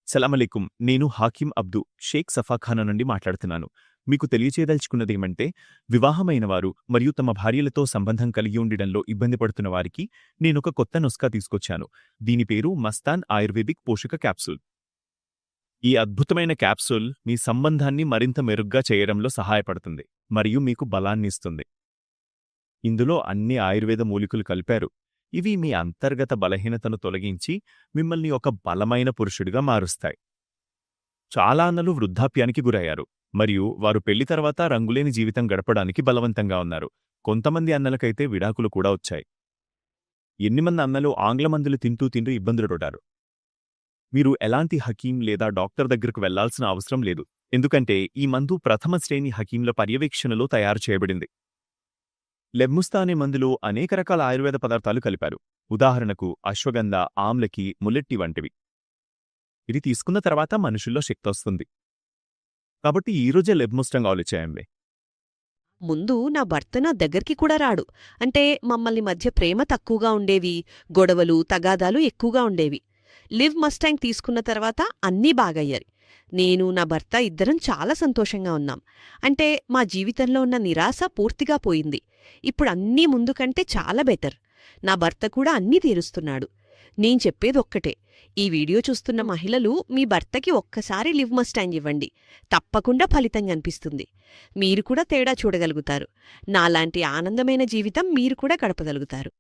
సలామలేకుం. నేను హాకిం అబ్దు షేక్ సఫాఖానా నుండి మాట్లాడుతున్నాను. మీకు తెలియచేయదలుచుకున్నదేమంటే, వివాహమైన వారు మరియు తమ భార్యలతో సంబంధం కలిగి ఉండడంలో ఇబ్బంది పడుతున్న వారికి నేనొక కొత్త నుస్ఖా తీసుకొచ్చాను. దీని పేరు మస్తాన్ ఆయుర్వేదిక్ పోషక క్యాప్సూల్. ఈ అద్భుతమైన క్యాప్సూల్ మీ సంబంధాన్ని మరింత మెరుగ్గా చేయడంలో సహాయపడుతుంది మరియు మీకు బలాన్నిస్తుంది. ఇందులో అన్ని ఆయుర్వేద మూలికలు కలిపారు. ఇవి మీ అంతర్గత బలహీనతను తొలగించి మిమ్మల్ని ఒక బలమైన పురుషుడిగా మారుస్తాయి. చాలా అన్నలు వృద్ధాప్యానికి గురయ్యారు మరియు వారు పెళ్లి తర్వాత రంగులేని జీవితం గడపడానికి బలవంతంగా ఉన్నారు. కొంతమంది అన్నలకైతే విడాకులు కూడా వచ్చాయి. ఎన్నిమంది అన్నలు ఆంగ్ల మందులు తింటూ ఇబ్బందులు పడ్డారు. మీరు ఎలాంటి హకీం లేదా డాక్టర్ దగ్గరకు వెళ్లాల్సిన అవసరం లేదు, ఎందుకంటే ఈ మందు ప్రథమ శ్రేణి హకీంల పర్యవేక్షణలో తయారు చేయబడింది. లెబ్ముస్తా అనే మందులో అనేక రకాల ఆయుర్వేద పదార్థాలు కలిపారు. ఉదాహరణకు అశ్వగంధ, ఆమ్లకి, ముల్లెట్టి వంటివి. ఇది తీసుకున్న తర్వాత మనుషుల్లో శక్తొస్తుంది. కాబట్టి ఈరోజే లెబ్ముస్టంగా ఆలోచేయండి. ముందు నా భర్త నా దగ్గరికి కూడా రాడు. అంటే మమ్మల్ని మధ్య ప్రేమ తక్కువగా ఉండేవి, గొడవలు తగాదాలు ఎక్కువగా ఉండేవి. లివ్ మస్టాంగ్ తీసుకున్న తర్వాత అన్నీ బాగయ్యాయి. నేను నా భర్త ఇద్దరం చాలా సంతోషంగా ఉన్నాం. అంటే మా జీవితంలో ఉన్న నిరాశ పూర్తిగా పోయింది. ఇప్పుడు అన్నీ ముందు కంటే చాలా బెటర్. నా భర్త కూడా అన్నీ తీరుస్తున్నాడు. నేను చెప్పేదొక్కటే, ఈ వీడియో చూస్తున్న మహిళలు మీ భర్తకి ఒక్కసారి లివ్ మస్టాంగ్ ఇవ్వండి. తప్పకుండా ఫలితం కనిపిస్తుంది. మీరు కూడా తేడా చూడగలుగుతారు. నాలాంటి ఆనందమైన జీవితం మీరు కూడా గడపగలుగుతారు.